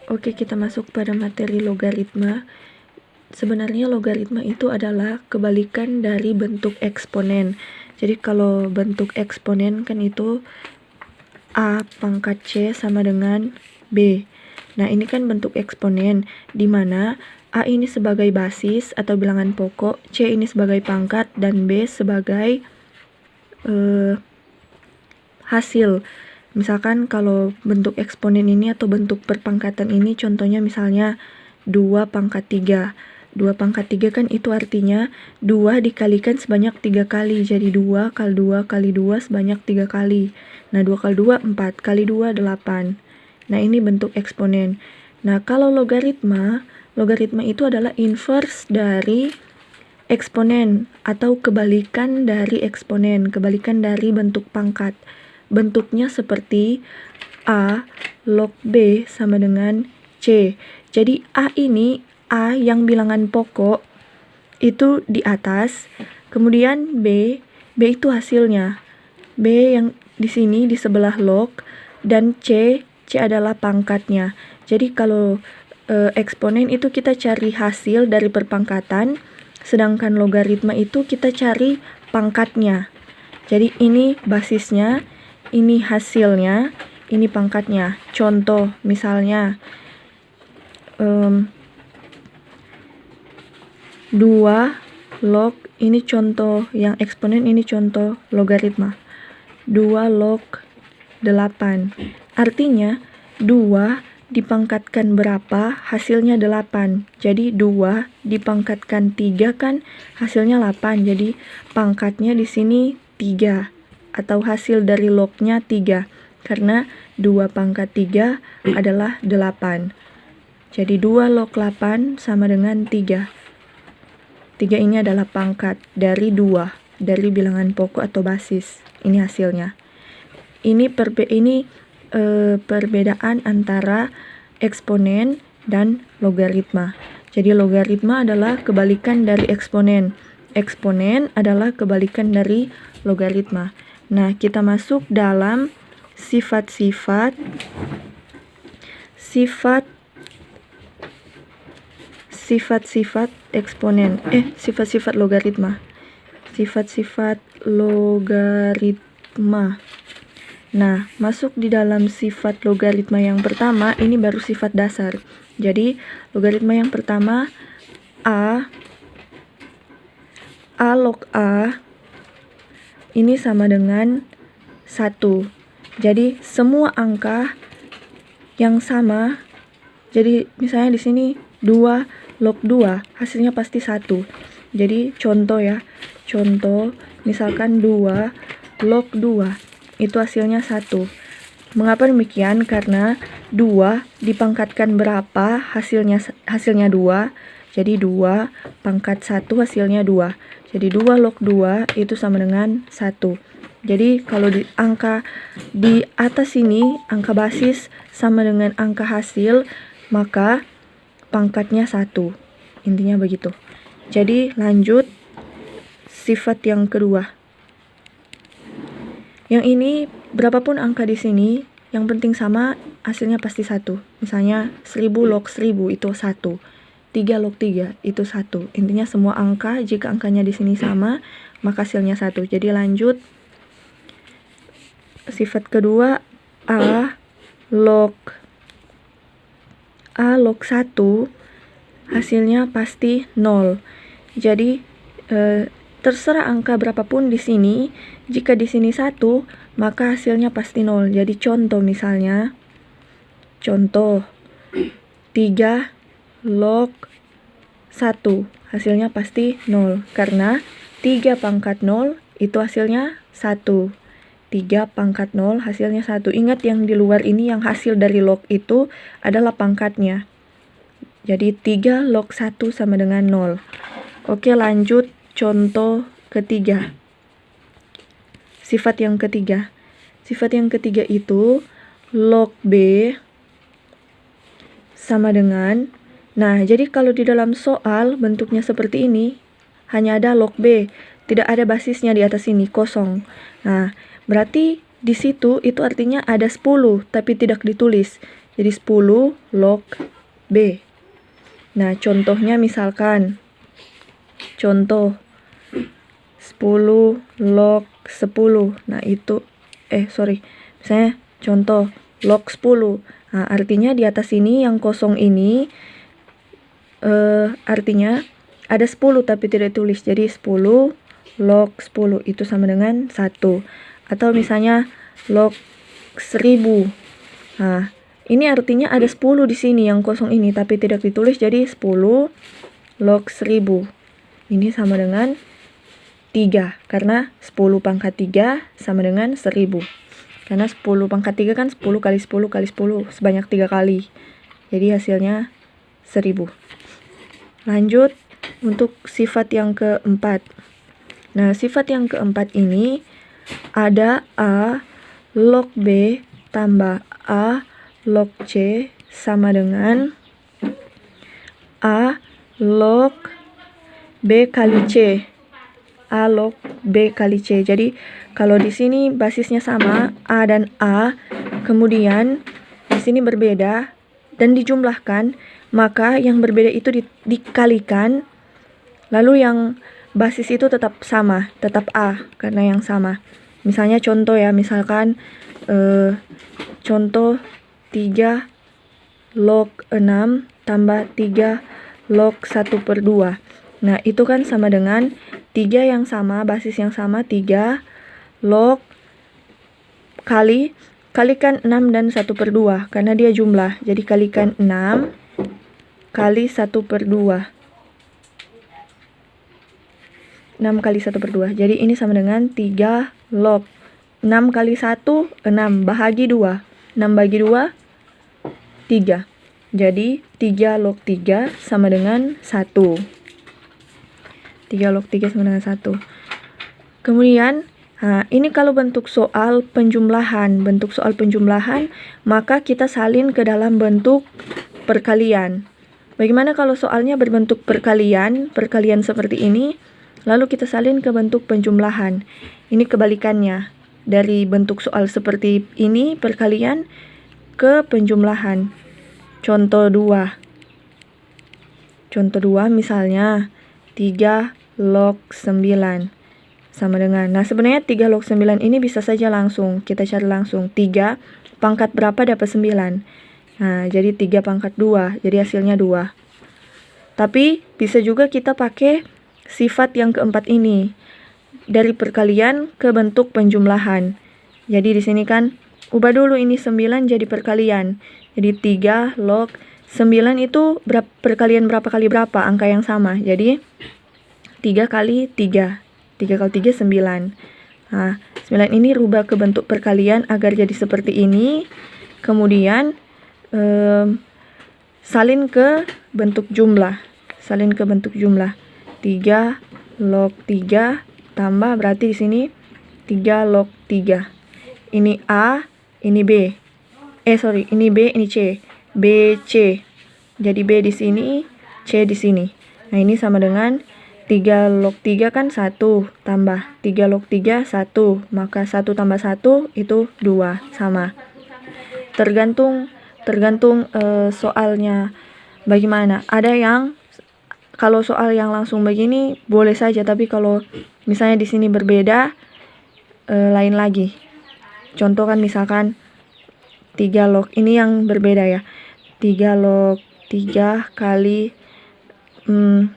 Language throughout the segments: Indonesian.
Oke, kita masuk pada materi logaritma. Sebenarnya logaritma itu adalah kebalikan dari bentuk eksponen. Jadi kalau bentuk eksponen kan itu A pangkat C sama dengan B. Nah, ini kan bentuk eksponen, di mana A ini sebagai basis atau bilangan pokok, C ini sebagai pangkat, dan B sebagai hasil. Misalkan kalau bentuk eksponen ini atau bentuk perpangkatan ini contohnya misalnya 2 pangkat 3. 2 pangkat 3 kan itu artinya 2 dikalikan sebanyak 3 kali. Jadi 2 kali 2 kali 2 sebanyak 3 kali. Nah 2 kali 2 4, kali 2 8. Nah ini bentuk eksponen. Nah kalau logaritma itu adalah inverse dari eksponen atau kebalikan dari eksponen, kebalikan dari bentuk pangkat. Bentuknya seperti A log B sama dengan C. Jadi A ini, A yang bilangan pokok itu di atas, kemudian B itu hasilnya. B yang di sini di sebelah log, dan C adalah pangkatnya. Jadi kalau eksponen itu kita cari hasil dari perpangkatan, sedangkan logaritma itu kita cari pangkatnya. Jadi ini basisnya, ini hasilnya, ini pangkatnya. Contoh misalnya 2 log, ini contoh yang eksponen, ini contoh logaritma. 2 log 8. Artinya 2 dipangkatkan berapa, hasilnya 8. Jadi 2 dipangkatkan 3 kan hasilnya 8. Jadi pangkatnya di sini 3 atau hasil dari lognya 3. Karena 2 pangkat 3 adalah 8. Jadi 2 log 8 sama dengan 3. 3 ini adalah pangkat dari 2, dari bilangan pokok atau basis. Ini hasilnya. Ini perbedaan antara eksponen dan logaritma. Jadi logaritma adalah kebalikan dari eksponen. Eksponen adalah kebalikan dari logaritma. Nah, kita masuk dalam sifat-sifat eksponen, sifat-sifat logaritma. Sifat-sifat logaritma. Nah, masuk di dalam sifat logaritma yang pertama, ini baru sifat dasar. Jadi, logaritma yang pertama, A log A, ini sama dengan 1. Jadi, semua angka yang sama, jadi misalnya di sini 2 log 2, hasilnya pasti 1. Jadi, contoh ya. Contoh, misalkan 2 log 2. Itu hasilnya 1. Mengapa demikian? Karena 2 dipangkatkan berapa, hasilnya 2. Jadi 2 pangkat 1 hasilnya 2. Jadi 2 log 2 itu sama dengan 1. Jadi kalau di angka di atas ini, angka basis sama dengan angka hasil, maka pangkatnya 1. Intinya begitu. Jadi lanjut sifat yang kedua. Yang ini berapapun angka di sini, yang penting sama, hasilnya pasti 1. Misalnya 1000 log 1000 itu 1. 3 log 3 itu 1. Intinya semua angka, jika angkanya di sini sama, maka hasilnya 1. Jadi lanjut. Sifat kedua, A log 1, hasilnya pasti 0. Jadi terserah angka berapapun di sini, jika di sini 1, maka hasilnya pasti 0. Jadi contoh misalnya, contoh 3 log 1, hasilnya pasti 0. Karena 3 pangkat 0 itu hasilnya 1. 3 pangkat 0 hasilnya 1. Ingat yang di luar ini, yang hasil dari log itu adalah pangkatnya. Jadi 3 log 1 sama dengan 0. Oke, lanjut contoh ketiga. Sifat yang ketiga. Sifat yang ketiga itu log B sama dengan, nah jadi kalau di dalam soal bentuknya seperti ini, hanya ada log B, tidak ada basisnya di atas ini, kosong. Nah, berarti di situ itu artinya ada 10 tapi tidak ditulis. Jadi 10 log B. Nah, contohnya misalkan contoh 10 log 10. Nah, itu misalnya contoh log 10. Nah, artinya di atas ini yang kosong ini artinya ada 10 tapi tidak tulis. Jadi 10 log 10 itu sama dengan 1. Atau misalnya log 1000. Nah, ini artinya ada 10 di sini yang kosong ini tapi tidak ditulis, jadi 10 log 1000. Ini sama dengan 3 karena 10 pangkat 3 sama dengan 1000. Karena 10 pangkat 3 kan 10 kali 10 kali 10 sebanyak 3 kali. Jadi hasilnya 1000. Lanjut untuk sifat yang keempat. Nah, sifat yang keempat ini ada A log B tambah A log C sama dengan A log B kali C. A log B kali C. Jadi kalau di sini basisnya sama A dan A, kemudian di sini berbeda dan dijumlahkan, maka yang berbeda itu dikalikan, lalu yang basis itu tetap sama, tetap A karena yang sama. Misalnya contoh ya, misalkan contoh 3 log 6 tambah 3 log 1/2. Nah, itu kan sama dengan 3 yang sama, basis yang sama, 3 log kalikan 6 dan 1/2 karena dia jumlah. Jadi kalikan 6 kali 1/2. 6 kali 1/2. Jadi ini sama dengan 3 log 6 kali 1, 6 bahagi 2. 6 bagi 2, 3. Jadi 3 log 3 sama dengan 1. 3 log 3 sama dengan 1. Kemudian, ini kalau bentuk soal penjumlahan. Bentuk soal penjumlahan, maka kita salin ke dalam bentuk perkalian. Bagaimana kalau soalnya berbentuk perkalian seperti ini, lalu kita salin ke bentuk penjumlahan. Ini kebalikannya. Dari bentuk soal seperti ini, perkalian, ke penjumlahan. Contoh 2. Contoh 2 misalnya 3 log 9 sama dengan. Nah, sebenarnya 3 log 9 ini bisa saja langsung kita cari langsung. 3 pangkat berapa dapat 9. Nah, jadi 3 pangkat 2, jadi hasilnya 2. Tapi bisa juga kita pakai sifat yang keempat ini. Dari perkalian ke bentuk penjumlahan. Jadi di sini kan ubah dulu ini 9 jadi perkalian. Jadi 3 log 9 itu perkalian berapa kali berapa? Angka yang sama. Jadi 3 kali 3. 3 kali 3, 9. Nah, 9 ini rubah ke bentuk perkalian agar jadi seperti ini. Kemudian salin ke bentuk jumlah. Salin ke bentuk jumlah. 3 log 3 tambah berarti di sini 3 log 3. Ini A, ini B. Ini B, ini C. B, C. Jadi B di sini, C di sini. Nah, ini sama dengan 3 log 3 kan 1 tambah 3 log 3 1. Maka 1 tambah 1 itu 2, sama. Tergantung soalnya bagaimana. Ada yang kalau soal yang langsung begini boleh saja, tapi kalau misalnya di sini berbeda, lain lagi. Contoh kan misalkan 3 log, ini yang berbeda ya. 3 log 3 kali 9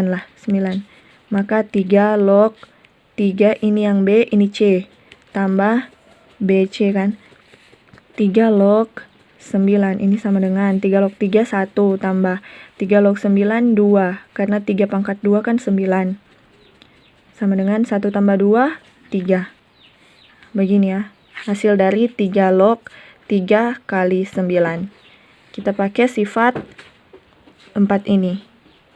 lah, 9. Maka 3 log 3 ini yang B, ini C. Tambah BC kan. 3 log 9 ini sama dengan 3 log 3 1 tambah 3 log 9 2. Karena 3 pangkat 2 kan 9. Sama dengan 1 tambah 2 3. Begini ya. Hasil dari 3 log 3 kali 9. Kita pakai sifat 4 ini.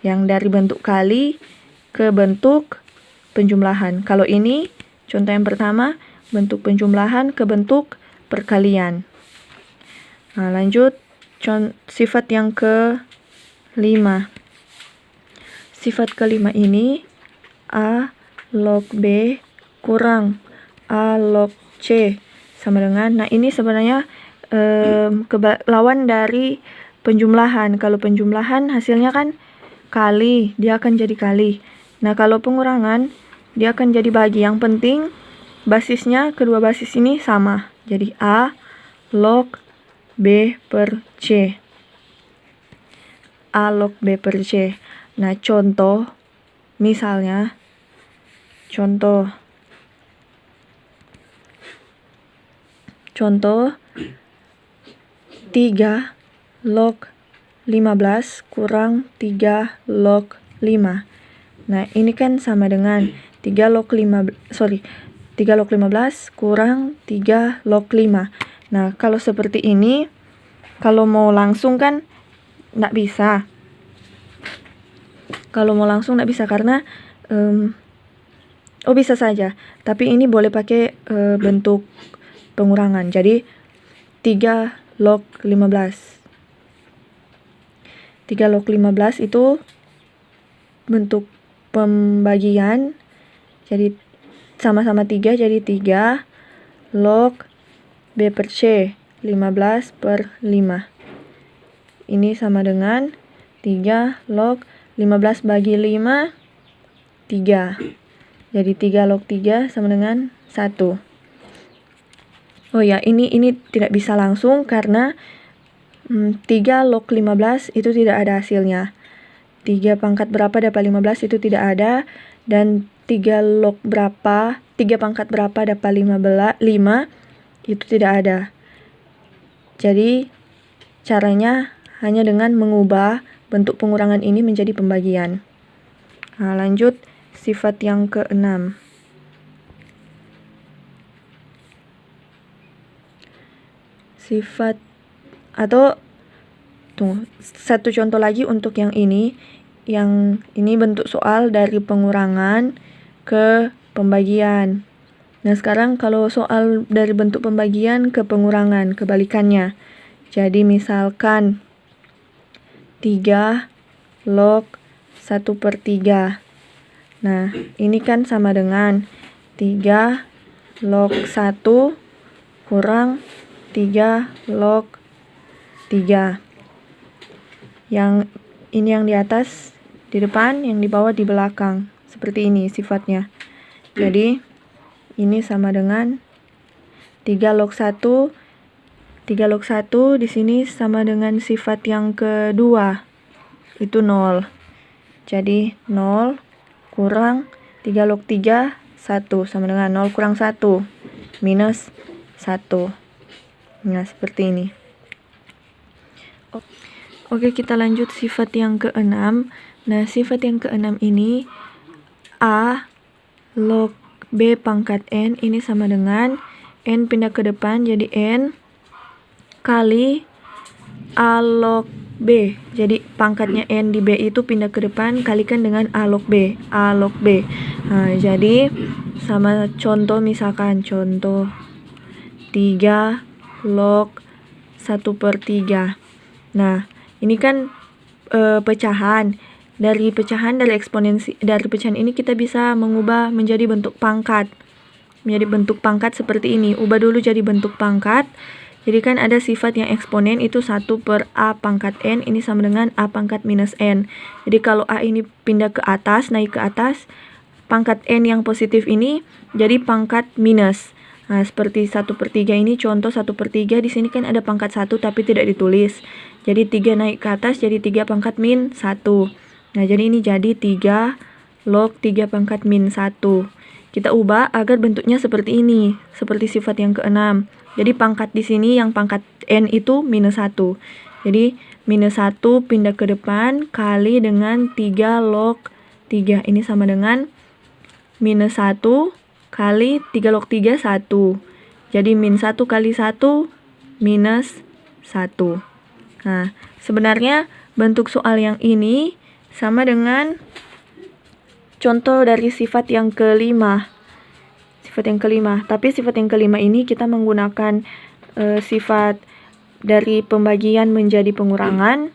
Yang dari bentuk kali ke bentuk penjumlahan. Kalau ini contoh yang pertama, bentuk penjumlahan ke bentuk perkalian. Nah, lanjut sifat yang ke-5. Sifat ke-5 ini A log B kurang A log C sama dengan, nah ini sebenarnya lawan dari penjumlahan. Kalau penjumlahan hasilnya kan kali, dia akan jadi kali. Nah kalau pengurangan dia akan jadi bagi. Yang penting basisnya, kedua basis ini sama. Jadi A log B per C. A log B per C. Nah contoh, misalnya contoh 3 log 15 kurang 3 log 5. Nah ini kan sama dengan 3 log 15 kurang 3 log 5. Nah kalau seperti ini, kalau mau langsung kan nggak bisa. Kalau mau langsung nggak bisa karena bisa saja, tapi ini boleh pakai bentuk pengurangan. Jadi 3 log 15. 3 log 15 itu bentuk pembagian. Jadi sama-sama 3, jadi 3 log B per C, 15 per 5. Ini sama dengan 3 log 15 bagi 5, 3. Jadi 3 log 3 sama dengan 1. Oh ya, ini tidak bisa langsung karena 3 log 15 itu tidak ada hasilnya. 3 pangkat berapa dapat 15 itu tidak ada. Dan 3 log berapa, 3 pangkat berapa dapat 5 itu tidak ada. Jadi caranya hanya dengan mengubah bentuk pengurangan ini menjadi pembagian. Nah, lanjut sifat yang ke-6. Sifat atau satu contoh lagi untuk yang ini. Yang ini bentuk soal dari pengurangan ke pembagian. Nah sekarang kalau soal dari bentuk pembagian ke pengurangan, kebalikannya. Jadi misalkan 3 log 1 per 3. Nah ini kan sama dengan 3 log 1 kurang 3 log 3. Yang ini yang di atas di depan, yang di bawah di belakang. Seperti ini sifatnya. Jadi ini sama dengan 3 log 1. 3 log 1 di sini sama dengan sifat yang kedua. Itu 0. Jadi 0 kurang 3 log 3, 1 sama dengan 0 kurang 1 minus 1. Nah, seperti ini. Oke, kita lanjut sifat yang ke-6. Nah, sifat yang ke-6 ini A log B pangkat N ini sama dengan N pindah ke depan jadi N kali A log B. Jadi pangkatnya N di B itu pindah ke depan kalikan dengan A log B. A log B. Nah, jadi sama contoh, misalkan contoh 3 log 1 per 3. Nah, ini kan pecahan. Dari pecahan ini kita bisa mengubah menjadi bentuk pangkat. Menjadi bentuk pangkat seperti ini. Ubah dulu jadi bentuk pangkat. Jadi kan ada sifat yang eksponen itu 1 per A pangkat N. Ini sama dengan A pangkat minus N. Jadi kalau A ini pindah ke atas, naik ke atas, pangkat N yang positif ini jadi pangkat minus. Nah, seperti 1 per 3 ini contoh 1 per 3. Di sini kan ada pangkat 1 tapi tidak ditulis. Jadi 3 naik ke atas jadi 3 pangkat min 1. Nah, jadi ini jadi 3 log 3 pangkat min 1. Kita ubah agar bentuknya seperti ini. Seperti sifat yang ke-6. Jadi pangkat di sini yang pangkat N itu minus 1. Jadi minus 1 pindah ke depan kali dengan 3 log 3. Ini sama dengan minus 1 kali 3 log 3, 1. Jadi min 1 kali 1, minus 1. Nah, sebenarnya bentuk soal yang ini sama dengan contoh dari sifat yang kelima. Sifat yang kelima. Tapi sifat yang kelima ini kita menggunakan sifat dari pembagian menjadi pengurangan.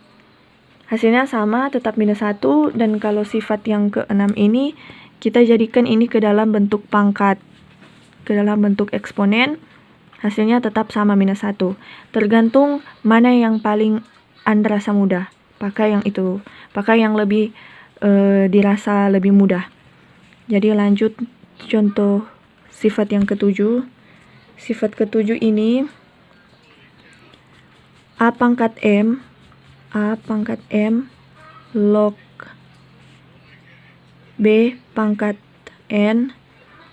Hasilnya sama, tetap minus 1. Dan kalau sifat yang ke-6 ini, kita jadikan ini ke dalam bentuk pangkat, ke dalam bentuk eksponen. hasilnya tetap sama minus 1. Tergantung mana yang paling Anda rasa mudah. Pakai yang itu, pakai yang lebih dirasa lebih mudah. Jadi lanjut contoh sifat yang ketujuh. Sifat ketujuh ini A pangkat M log B pangkat N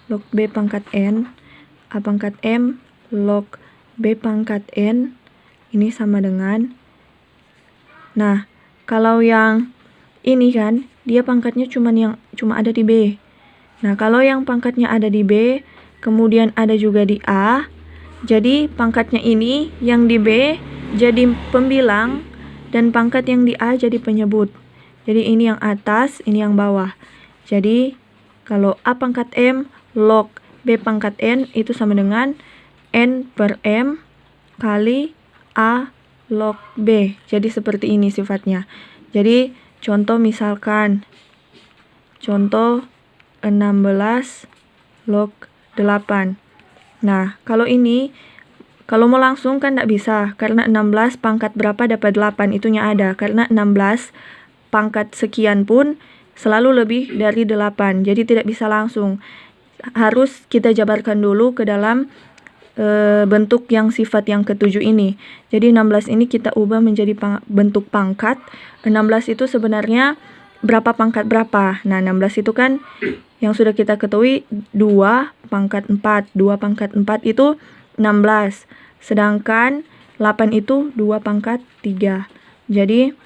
log B pangkat N, A pangkat M log B pangkat N ini sama dengan, nah kalau yang ini kan dia pangkatnya cuma ada di B. Nah kalau yang pangkatnya ada di B kemudian ada juga di A, jadi pangkatnya ini yang di B jadi pembilang dan pangkat yang di A jadi penyebut. Jadi ini yang atas, ini yang bawah. Jadi kalau A pangkat M log B pangkat N itu sama dengan N per M kali A log B. Jadi seperti ini sifatnya. Jadi contoh misalkan, contoh 16 log 8. Nah, kalau ini, kalau mau langsung kan tidak bisa, karena 16 pangkat berapa dapat 8, itunya ada. Karena 16 pangkat sekian pun selalu lebih dari 8, jadi tidak bisa langsung. Harus kita jabarkan dulu ke dalam bentuk yang sifat yang ketujuh ini. Jadi 16 ini kita ubah menjadi bentuk pangkat. 16 itu sebenarnya berapa pangkat berapa. Nah 16 itu kan yang sudah kita ketahui 2 pangkat 4. 2 pangkat 4 itu 16. Sedangkan 8 itu 2 pangkat 3. Jadi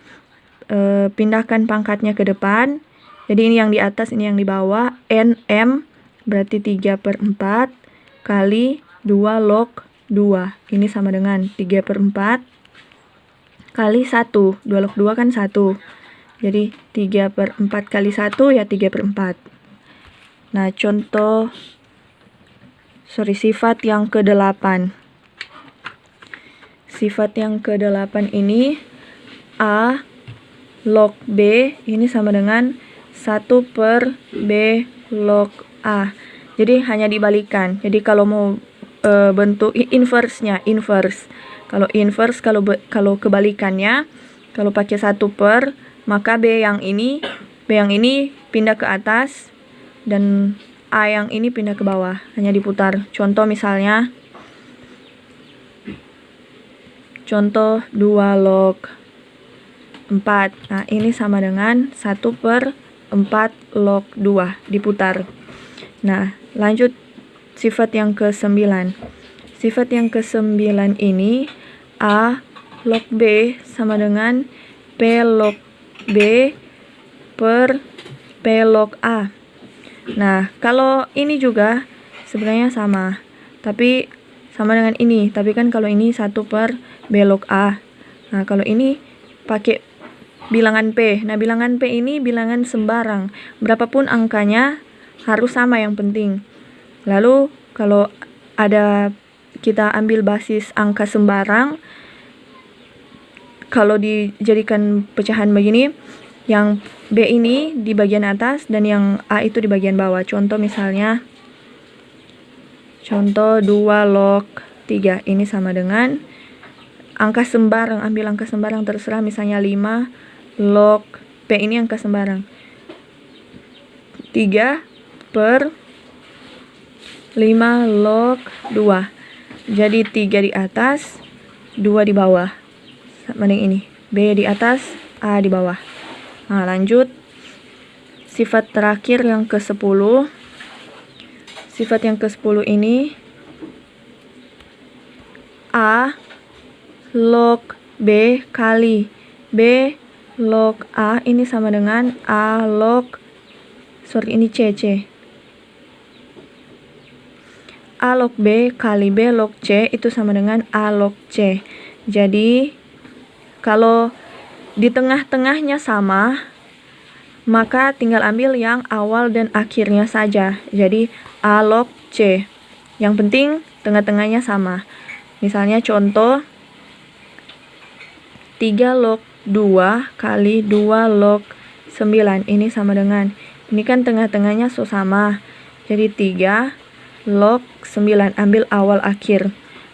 pindahkan pangkatnya ke depan. Jadi ini yang di atas, ini yang di bawah. NM berarti 3/4 kali 2 log 2. Ini sama dengan 3/4 kali 1. 2 log 2 kan 1. Jadi 3/4 kali 1 ya 3/4. Nah contoh, sifat yang ke-8. Sifat yang ke-8 ini A log B ini sama dengan 1/B log A. Jadi hanya dibalikan. Jadi kalau mau bentuk inverse-nya, Kalau inverse, kalau kebalikannya, kalau pakai 1/, maka B yang ini pindah ke atas dan A yang ini pindah ke bawah. Hanya diputar. Contoh misalnya, contoh 2 log 4. Nah, ini sama dengan 1/4 log 2. Diputar. Nah, lanjut sifat yang ke-9. Sifat yang ke-9 ini A log B sama dengan P log B per P log A. Nah, kalau ini juga sebenarnya sama. Tapi sama dengan ini. Tapi kan kalau ini 1/B log A. Nah, kalau ini pakai bilangan P. Nah, bilangan P ini bilangan sembarang. Berapapun angkanya harus sama yang penting. Lalu kalau ada kita ambil basis angka sembarang, kalau dijadikan pecahan begini, yang B ini di bagian atas dan yang A itu di bagian bawah. Contoh misalnya, contoh 2 log 3 ini sama dengan angka sembarang, ambil angka sembarang terserah, misalnya 5 log P ini angka sembarang. 3/5 log 2. Jadi 3 di atas, 2 di bawah. Sama dengan ini. B di atas, A di bawah. Nah, lanjut. Sifat terakhir yang ke-10. Sifat yang ke-10 ini A log B kali B log A ini sama dengan A log, ini C. A log B kali B log C itu sama dengan A log C. Jadi kalau di tengah-tengahnya sama, maka tinggal ambil yang awal dan akhirnya saja. Jadi A log C. Yang penting tengah-tengahnya sama. Misalnya contoh 3 log 2 kali 2 log 9 ini sama dengan, ini kan tengah-tengahnya sama. Jadi 3 log 9, ambil awal akhir.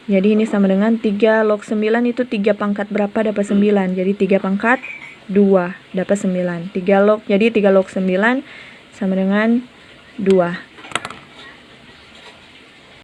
Jadi ini sama dengan 3 log 9 itu 3 pangkat berapa dapat 9. Jadi 3 pangkat 2 dapat 9. 3 log, jadi 3 log 9 sama dengan 2.